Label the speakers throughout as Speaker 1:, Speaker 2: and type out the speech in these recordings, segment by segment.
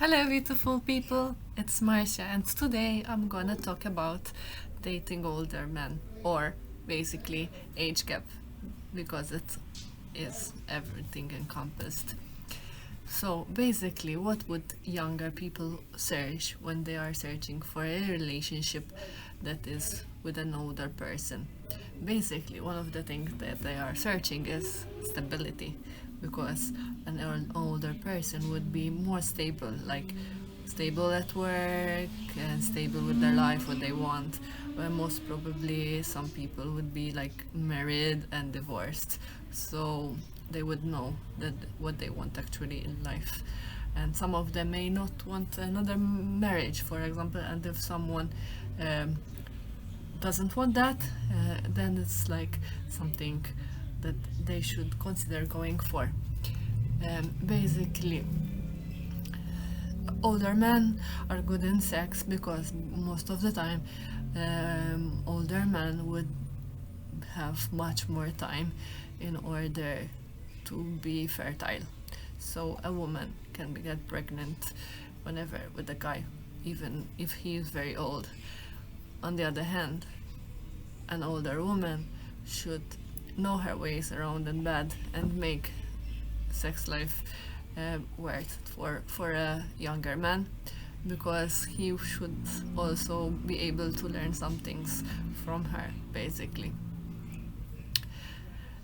Speaker 1: Hello, beautiful people. It's Marcia, and today I'm gonna talk about dating older men, or basically age gap, because it is everything encompassed. So, basically, what would younger people search when they are searching for a relationship that is with an older person? Basically, one of the things that they are searching is stability, because an older person would be more stable, like stable at work and stable with their life, what they want. Where most probably some people would be like married and divorced, so they would know that what they want actually in life. And some of them may not want another marriage, for example, and if someone um, doesn't want that, then it's like something that they should consider going for. Basically, older men are good in sex because most of the time older men would have much more time in order to be fertile. So a woman can get pregnant whenever with a guy, even if he is very old. On the other hand, an older woman should know her ways around in bed and make sex life worth for a younger man, because he should also be able to learn some things from her, basically.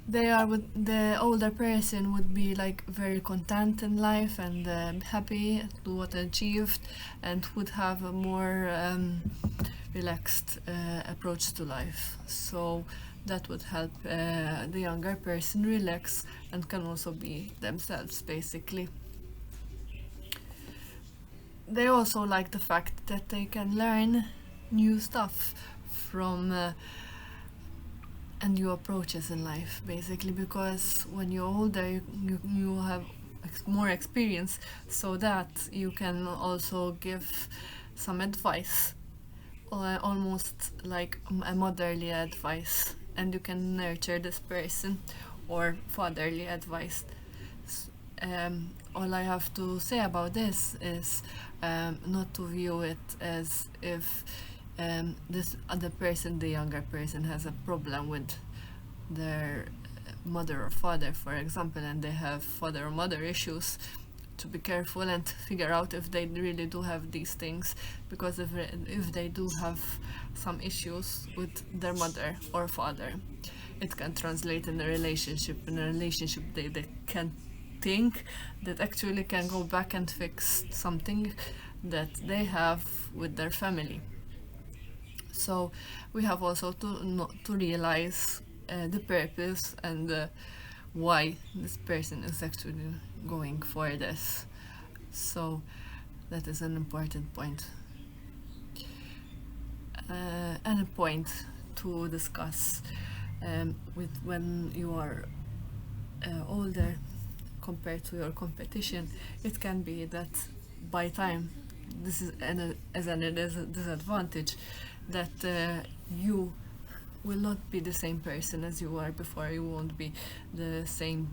Speaker 1: The older person would be like very content in life and happy to what achieved, and would have a more relaxed approach to life. So that would help the younger person relax and can also be themselves, basically. They also like the fact that they can learn new stuff from and new approaches in life, basically, because when you're older you have more experience, so that you can also give some advice, almost like a motherly advice, and you can nurture this person, or fatherly advice. All I have to say about this is not to view it as if this other person, the younger person, has a problem with their mother or father, for example, and they have father or mother issues. To be careful and figure out if they really do have these things, because if they do have some issues with their mother or father, it can translate in a relationship. They can think that actually can go back and fix something that they have with their family. So we have also to realize the purpose and why this person is actually going for this. So that is an important point. And a point to discuss with when you are older compared to your competition, it can be that by time, this is as an disadvantage, that you will not be the same person as you were before. You won't be the same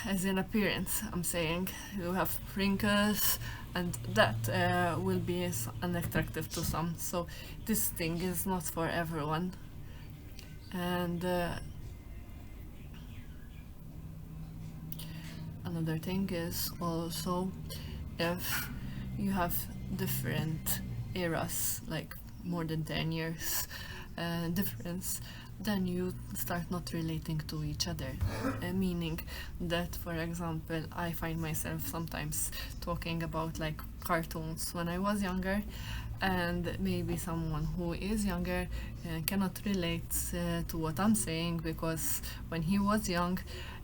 Speaker 1: as in appearance, I'm saying. You have wrinkles, and that will be unattractive to some. So this thing is not for everyone. And another thing is also, if you have different eras, like more than 10 years difference, then you start not relating to each other. Meaning that, for example, I find myself sometimes talking about like cartoons when I was younger, and maybe someone who is younger cannot relate to what I'm saying, because when he was young,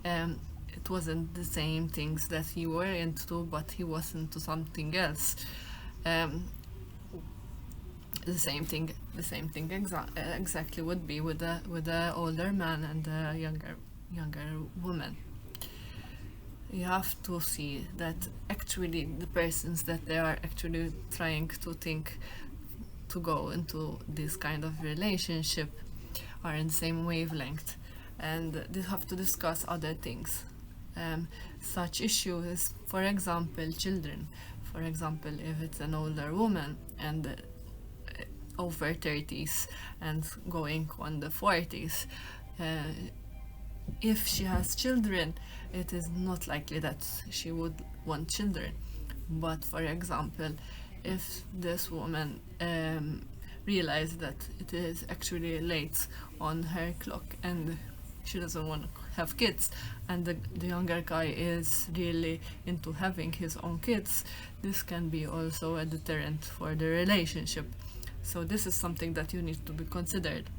Speaker 1: it wasn't the same things that he were into, but he was into something else. Um, the same thing exactly would be with the older man and the younger woman. You have to see that actually the persons that they are actually trying to think to go into this kind of relationship are in the same wavelength, and they have to discuss other things. such issues, for example, children. For example, if it's an older woman and over 30s and going on the 40s, if she has children, it is not likely that she would want children. But for example, if this woman realizes that it is actually late on her clock and she doesn't want to have kids, and the younger guy is really into having his own kids, this can be also a deterrent for the relationship. So this is something that you need to be considered.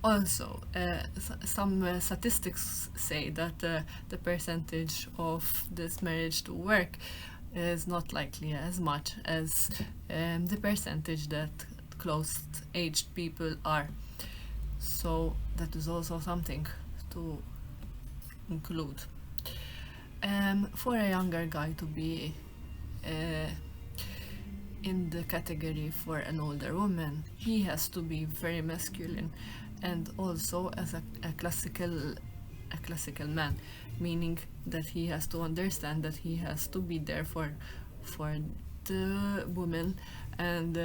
Speaker 1: Also, some statistics say that the percentage of this marriage to work is not likely as much as the percentage that close-aged people are. So that is also something to include. For a younger guy to be in the category for an older woman, he has to be very masculine and also as a classical man, meaning that he has to understand that he has to be there for the woman and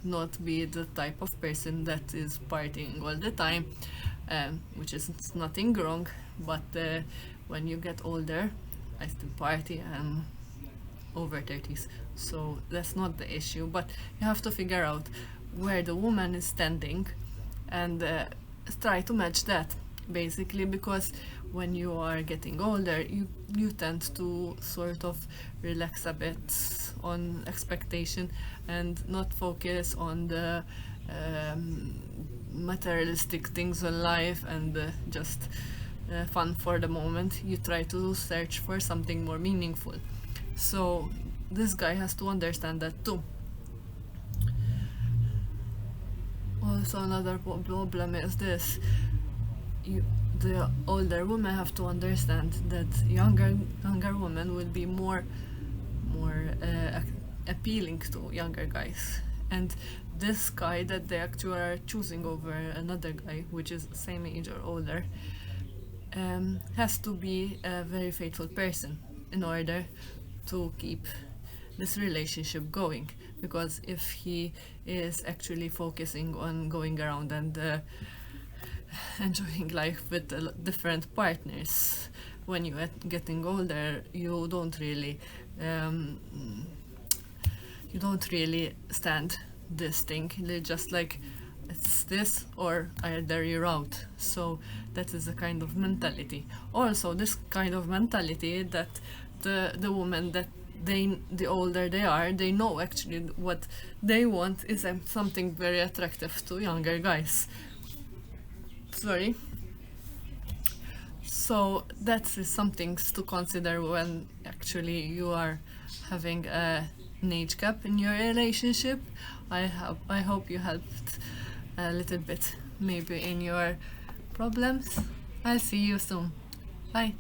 Speaker 1: not be the type of person that is partying all the time, which is nothing wrong, but when you get older, I still party, I'm over 30s, so that's not the issue, but you have to figure out where the woman is standing and try to match that, basically, because when you are getting older, you tend to sort of relax a bit on expectation and not focus on the materialistic things in life and just fun for the moment. You try to search for something more meaningful. So this guy has to understand that too. Also, another problem is this: the older women have to understand that younger women will be more appealing to younger guys, and this guy that they actually are choosing over another guy, which is same age or older, has to be a very faithful person in order to keep this relationship going. Because if he is actually focusing on going around and enjoying life with different partners, when you are getting older, you don't really stand this thing. They're just like, it's this or either you're out. So that is a kind of mentality. Also, this kind of mentality that the woman that the older they are, they know actually what they want is something very attractive to younger guys. Sorry. So that is some things to consider when actually you are having an age gap in your relationship. I hope you helped a little bit maybe in your problems. I'll see you soon. Bye.